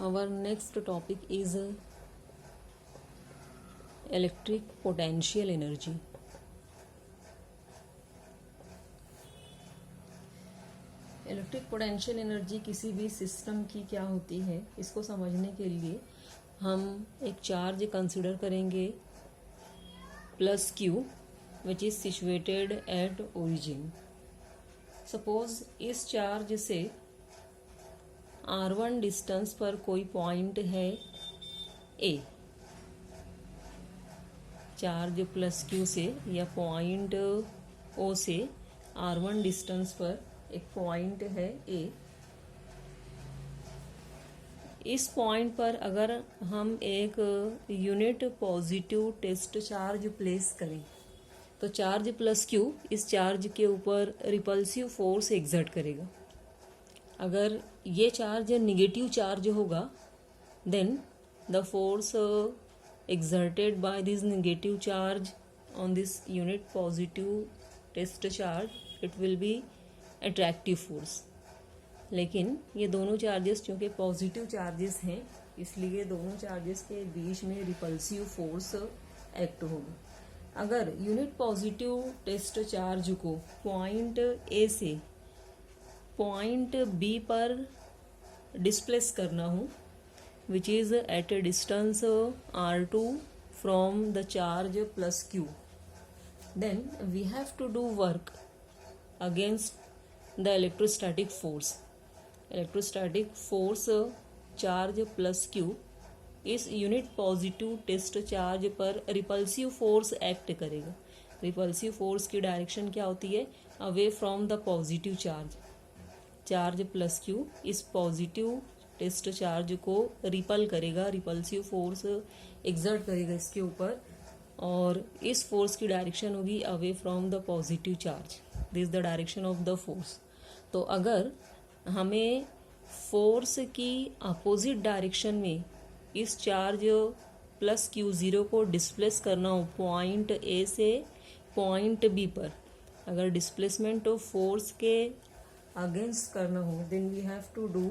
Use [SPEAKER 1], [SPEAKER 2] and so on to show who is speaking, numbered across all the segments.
[SPEAKER 1] Our next topic is electric potential energy. Electric potential energy किसी भी system की क्या होती है, इसको समझने के लिए हम एक चार्ज कंसिडर करेंगे plus Q which is situated at origin. Suppose इस चार्ज से r1 डिस्टेंस पर कोई पॉइंट है ए. चार्ज प्लस क्यू से या पॉइंट ओ से r1 डिस्टेंस पर एक पॉइंट है ए. इस पॉइंट पर अगर हम एक unit positive test charge place करें तो चार्ज प्लस क्यू इस चार्ज के ऊपर रिपल्सिव फोर्स एक्सर्ट करेगा. अगर ये चार्ज निगेटिव चार्ज होगा then the force exerted by this negative charge on this unit positive test charge it will be attractive force. लेकिन ये दोनों चार्जेस चूँकि पॉजिटिव चार्जेस हैं इसलिए दोनों चार्जेस के बीच में रिपल्सिव फोर्स एक्ट होगा. अगर यूनिट पॉजिटिव टेस्ट चार्ज को पॉइंट ए से पॉइंट बी पर डिस्प्लेस करना हो which is at a distance r2 from the charge plus q, then we have to do work against the electrostatic force. Electrostatic force charge plus q इस unit positive test charge पर repulsive force act करेगा. Repulsive force की direction क्या होती है? Away from the positive charge. Charge plus Q इस positive test charge को ripple करेगा, रिपल्सिव फोर्स एक्सर्ट करेगा इसके ऊपर और इस फोर्स की डायरेक्शन होगी away from the positive charge. This is the direction of the force. तो अगर हमें फोर्स की अपोजिट डायरेक्शन में इस चार्ज प्लस क्यू ज़ीरो को डिस्प्लेस करना हो पॉइंट ए से पॉइंट बी पर, अगर डिस्प्लेसमेंट ऑफ फोर्स के अगेंस्ट करना हो then we have to do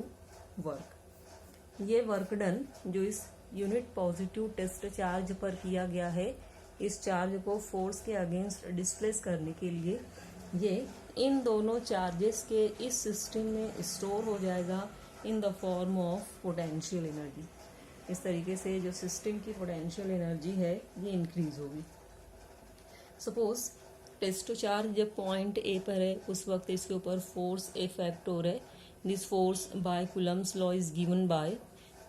[SPEAKER 1] work. ये वर्क डन जो इस यूनिट पॉजिटिव टेस्ट चार्ज पर किया गया है इस चार्ज को फोर्स के अगेंस्ट डिस्प्लेस करने के लिए ये इन दोनों चार्जेस के इस सिस्टम में स्टोर हो जाएगा in the form of potential energy. इस तरीके से जो सिस्टम की पोटेंशियल एनर्जी है ये इंक्रीज होगी. सपोज टेस्ट चार्ज जब पॉइंट ए पर है उस वक्त इसके ऊपर फोर्स एफ एक्ट हो रहा है. This force by Coulomb's law is given by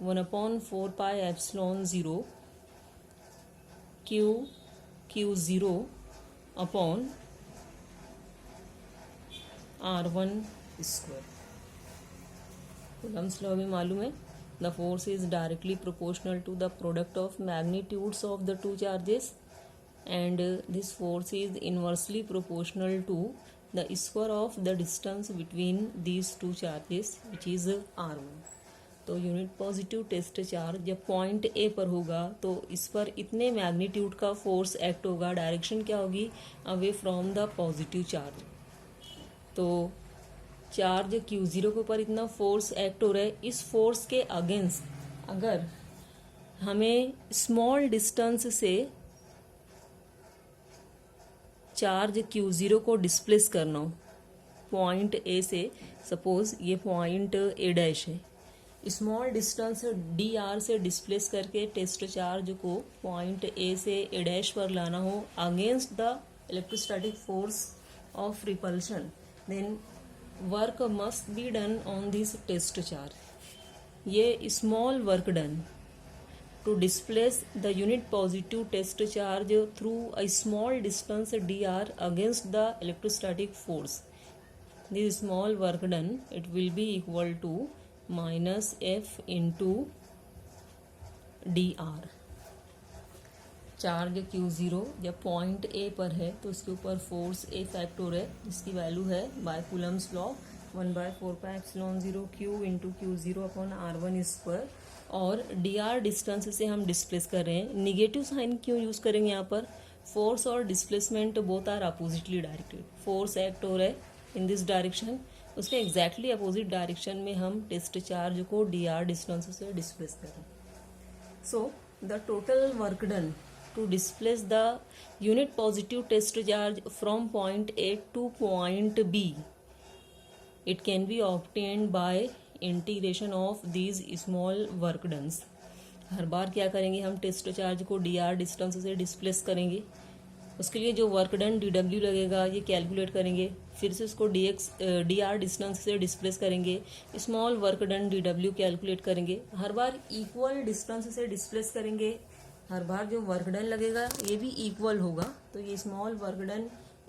[SPEAKER 1] 1/4 pi epsilon 0 q0 upon r1 square. Coulomb's law में मालूम है the force is directly proportional to the product of magnitudes of the two charges and this force is inversely proportional to the square of the distance between these two charges which is r1. तो unit positive test charge जब point A पर होगा तो इस पर इतने magnitude का force act होगा. डायरेक्शन क्या होगी? Away from the positive charge. तो चार्ज क्यू ज़ीरो के ऊपर इतना फोर्स एक्ट हो रहा है. इस फोर्स के अगेंस्ट अगर हमें स्मॉल डिस्टेंस से चार्ज क्यू ज़ीरो को डिस्प्लेस करना हो पॉइंट ए से, सपोज ये पॉइंट ए डैश है, स्मॉल डिस्टेंस डी आर से डिस्प्लेस करके टेस्ट चार्ज को पॉइंट ए से ए डैश पर लाना हो against the electrostatic force of repulsion then work must be done on this test charge. ये small work done to displace the unit positive test charge through a small distance dr against the electrostatic force. This small work done it will be equal to minus f into dr. Charge Q0 जब point A पर है तो उसके ऊपर force ए factor है जिसकी value है by coulomb's law 1/4 pi epsilon 0 q into Q0 upon r1 square. और डी आर डिस्टेंस से हम डिस्प्लेस कर रहे हैं. निगेटिव साइन क्यों यूज़ करेंगे यहाँ पर? फोर्स और displacement both are oppositely directed. Force act हो रहा है इन दिस डायरेक्शन उसके एग्जैक्टली अपोजिट डायरेक्शन में हम टेस्ट चार्ज को dr डिस्टेंस से डिस्प्लेस करें. So the total work done to displace the unit positive test charge from point A to point B, it can be obtained by integration of these small work dones. हर बार क्या करेंगे, हम test charge को dr distance से displace करेंगे. उसके लिए जो work done dw लगेगा ये कैलकुलेट करेंगे, फिर से उसको dr डिस्टेंस से डिस्प्लेस करेंगे, small work done dw calculate करेंगे. हर बार इक्वल डिस्टेंस से डिस्प्लेस करेंगे. हर बार जो वर्क डन लगेगा ये भी इक्वल होगा. तो ये स्मॉल वर्क डन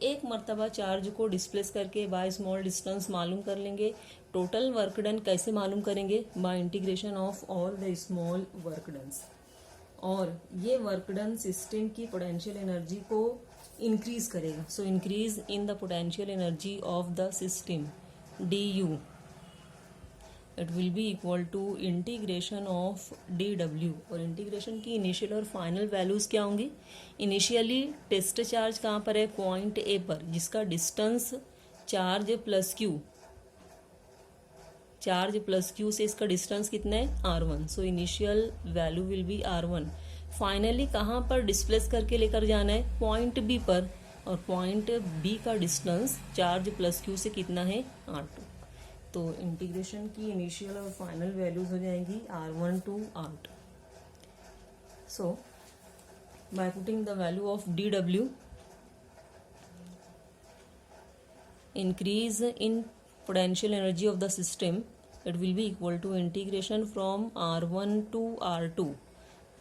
[SPEAKER 1] एक मर्तबा चार्ज को डिस्प्लेस करके बाय स्मॉल डिस्टेंस मालूम कर लेंगे. टोटल वर्क डन कैसे मालूम करेंगे, by integration of all the small work dones. और ये वर्क डन सिस्टम की पोटेंशियल एनर्जी को इंक्रीज करेगा. So increase in the potential energy of the system du, it will be equal to integration of dw. और इंटीग्रेशन की initial और final values क्या होंगी. इनिशियली टेस्ट चार्ज कहाँ पर है, पॉइंट ए पर, जिसका distance charge plus Q, charge plus Q से इसका डिस्टेंस कितना है, r1. So initial value will be r1. Finally कहाँ पर डिस्प्लेस करके लेकर जाना है, पॉइंट बी पर, और पॉइंट बी का डिस्टेंस चार्ज प्लस क्यू से कितना है, r2. तो इंटीग्रेशन की इनिशियल और फाइनल वैल्यूज हो जाएंगी r1 to r2. So by putting the value of dw, increase in potential energy of the system, it will be equal to integration from r1 to r2,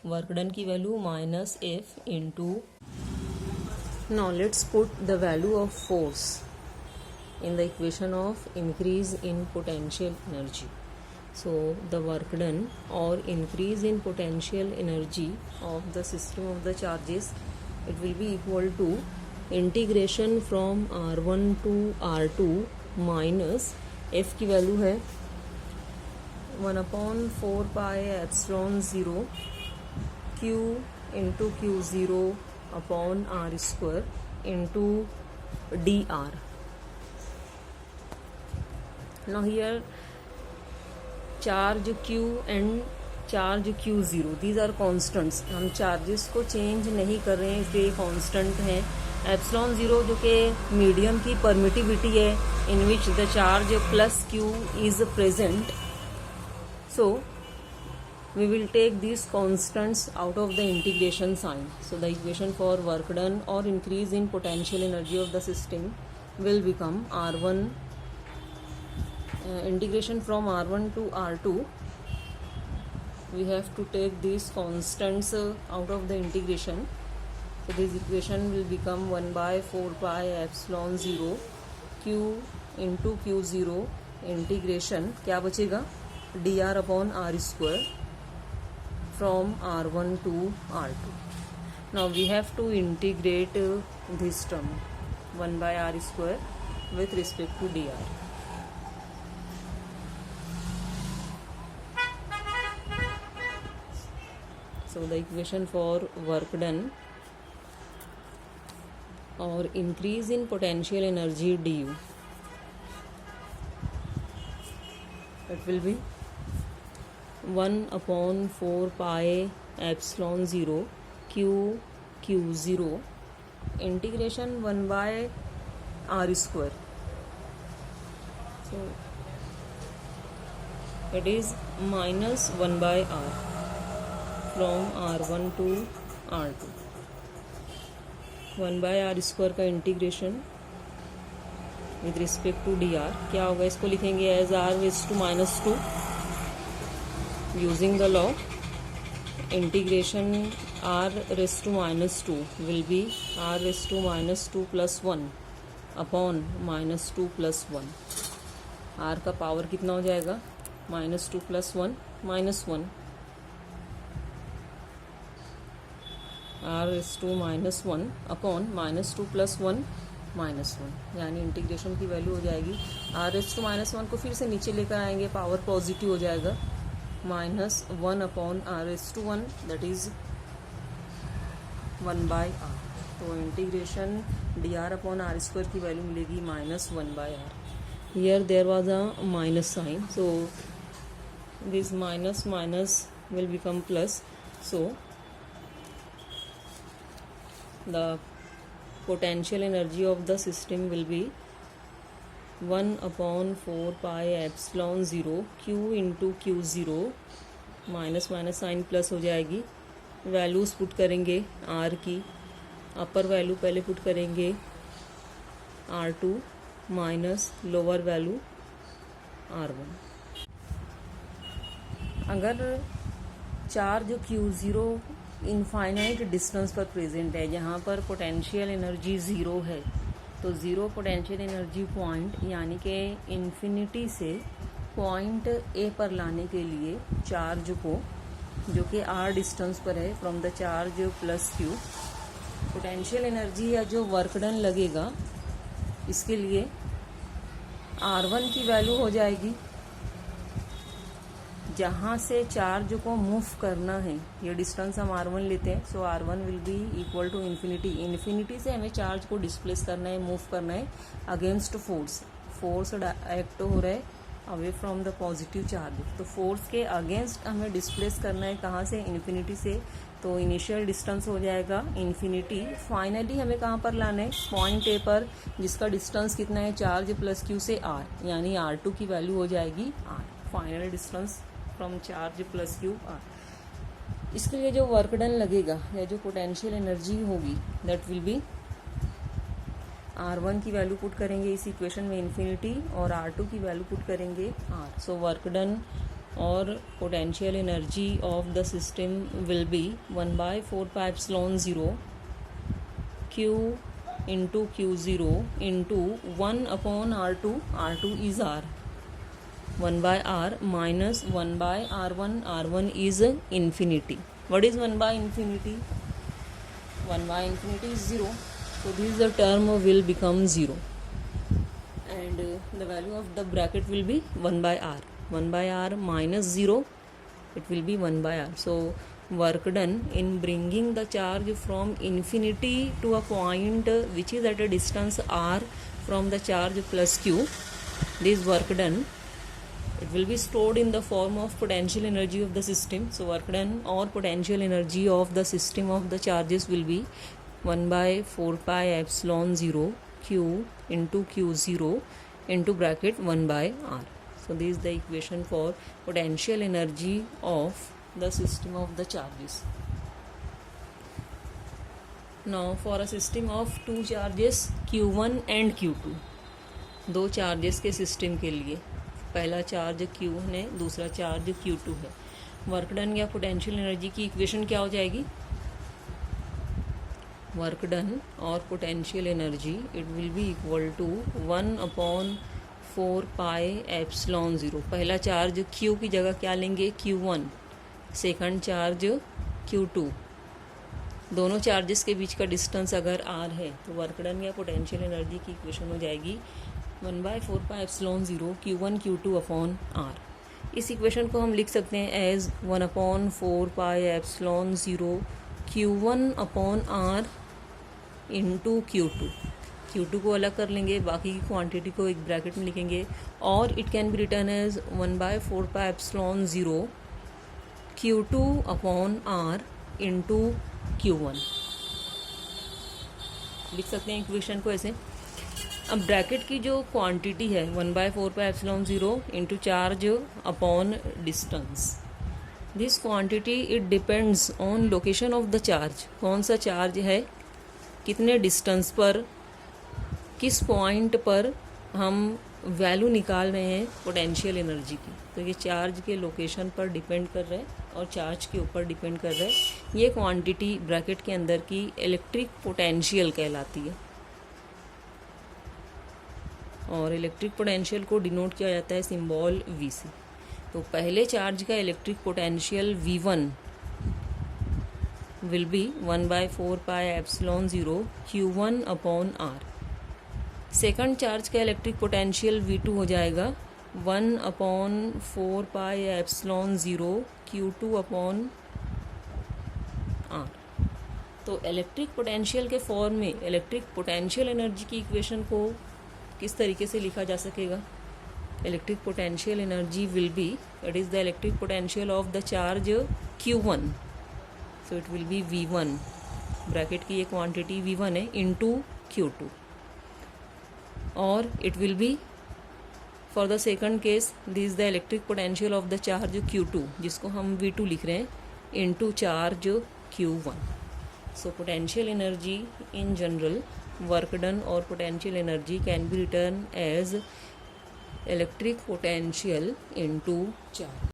[SPEAKER 1] work done की value minus f into. Now let's put the value of force in the equation of increase in potential energy. So the work done or increase in potential energy of the system of the charges, it will be equal to integration from r1 to r2 minus f की value है 1/4 pi epsilon 0 q into q0 upon r square into dr. Now here charge q and charge q0, these are constants. हम charges को change नहीं कर रहे हैं, इसलिए constant है. एप्सिलॉन 0 जो कि मीडियम की परमिटिविटी है, in which the charge plus q is present. So we will take this constants out of the integration sign. So the equation for work done और increase in potential energy of the system will become r1, integration from r1 to r2. We have to take these constants out of the integration. So this equation will become 1/4 pi epsilon 0 q into q0 integration क्या बचेगा, dr upon r square from r1 to r2. Now we have to integrate this term 1/r square with respect to dr. So the equation for work done or increase in potential energy du, it will be 1/4 pi epsilon 0 q0 integration 1/r square. So it is minus 1/r from r1 to r2. 1/r square का integration with respect to dr क्या होगा, इसको लिखेंगे as r raise to -2 using the law. Integration r raise to -2 will be r raise to -2 + 1 upon -2 + 1. r का power कितना हो जाएगा, -2 + 1 -1. r⁻1 upon -2 + 1 -1, यानी इंटीग्रेशन की वैल्यू हो जाएगी r⁻1 को फिर से नीचे लेकर आएंगे, पावर पॉजिटिव हो जाएगा, -1 upon r⁻1 that is 1/r. तो integration dr upon r square की वैल्यू मिलेगी -1/r. here there was a minus sign, so this minus will become plus. So the potential energy of the system will be 1/4 pi epsilon 0 q into Q0, minus sign plus हो जाएगी. Values put करेंगे R की. अपर value पहले put करेंगे R2 minus lower value R1. अगर charge Q0 infinite distance पर present है, जहाँ पर पोटेंशियल एनर्जी ज़ीरो है, तो ज़ीरो पोटेंशियल एनर्जी पॉइंट यानी कि इन्फिनिटी से पॉइंट ए पर लाने के लिए चार्ज को, जो कि R डिस्टेंस पर है from the charge plus Q, potential energy या जो वर्क डन लगेगा इसके लिए R1 की वैल्यू हो जाएगी. जहाँ से चार्ज को मूव करना है, ये डिस्टेंस हम R1 लेते हैं, so R1 will be equal to infinity. Infinity से हमें चार्ज को डिस्प्लेस करना है, मूव करना है अगेंस्ट फोर्स. फोर्स एक्ट हो रहा है away from the positive charge, तो फोर्स के अगेंस्ट हमें डिस्प्लेस करना है. कहाँ से? इन्फिनिटी से. तो इनिशियल डिस्टेंस हो जाएगा इन्फिनिटी. फाइनली हमें कहाँ पर लाना है? पॉइंट ए पर, जिसका डिस्टेंस कितना है? चार्ज प्लस Q से R, यानी R2 की वैल्यू हो जाएगी R. Final distance from charge plus Q R. इसके लिए जो वर्क डन लगेगा या जो पोटेंशियल एनर्जी होगी, दैट विल बी R1 की वैल्यू पुट करेंगे इस इक्वेशन में इन्फिनिटी, और R2 की वैल्यू पुट करेंगे R. सो वर्क डन और potential energy of the system will be 1/4 pi epsilon 0 Q into Q0 into 1/R2. R2 is R. 1/R minus 1/R1. R1 is infinity. What is 1/infinity? 1/infinity is 0. So this the term will become 0. And the value of the bracket will be 1/R. 1/R minus 0, it will be 1/R. So work done in bringing the charge from infinity to a point which is at a distance R from the charge plus Q. This work done, it will be stored in the form of potential energy of the system. So work done or potential energy of the system of the charges will be 1/4 pi epsilon 0 Q into Q0 into bracket 1/R. So this is the equation for potential energy of the system of the charges. Now for a system of two charges Q1 and Q2, दो charges के system के लिए, पहला charge Q है, दूसरा charge Q2 है. Work done या potential energy की इक्वेशन क्या हो जाएगी? वर्क डन और potential energy it will be equal to 1/4 pi epsilon 0. पहला चार्ज Q की जगह क्या लेंगे? Q1. Second charge Q2. दोनों चार्जेस के बीच का डिस्टेंस अगर R है, तो वर्क डन या पोटेंशियल एनर्जी की इक्वेशन हो जाएगी 1/4 pi epsilon 0 Q1 Q2 upon R. इस इक्वेशन को हम लिख सकते हैं as 1/4 pi epsilon 0 Q1 upon R into Q2. Q2 को अलग कर लेंगे, बाकी की क्वांटिटी को एक ब्रैकेट में लिखेंगे, और it can be written as 1/4 pi epsilon 0 Q2 upon R into Q1. लिख सकते हैं इक्वेशन को ऐसे. अब ब्रैकेट की जो क्वांटिटी है 1/4 pi epsilon 0 into charge upon distance. This quantity it depends on location of the charge. कौन सा चार्ज है, कितने डिस्टेंस पर, किस पॉइंट पर हम वैल्यू निकाल रहे हैं पोटेंशियल एनर्जी की. तो ये चार्ज के लोकेशन पर डिपेंड कर रहा है और चार्ज के ऊपर डिपेंड कर रहा है. ये क्वांटिटी ब्रैकेट के अंदर की इलेक्ट्रिक पोटेंशियल कहलाती है, और इलेक्ट्रिक पोटेंशियल को डिनोट किया जाता है सिंबल Vc. तो पहले चार्ज का electric potential V1 will be 1/4 pi epsilon 0 Q1 upon R. Second charge का इलेक्ट्रिक पोटेंशियल V2 हो जाएगा 1/4 pi epsilon 0 Q2 upon R. तो इलेक्ट्रिक पोटेंशियल के फॉर्म में इलेक्ट्रिक पोटेंशियल एनर्जी की इक्वेशन को किस तरीके से लिखा जा सकेगा? electric potential energy will be, that is the electric potential of the charge q1, so it will be v1, bracket की ये क्वांटिटी v1 है, इंटू q2, और it will be for the second case this the electric potential of the charge q2, जिसको हम v2 लिख रहे हैं, into charge q1. So potential energy in general, work done और potential energy can be written as electric potential into charge.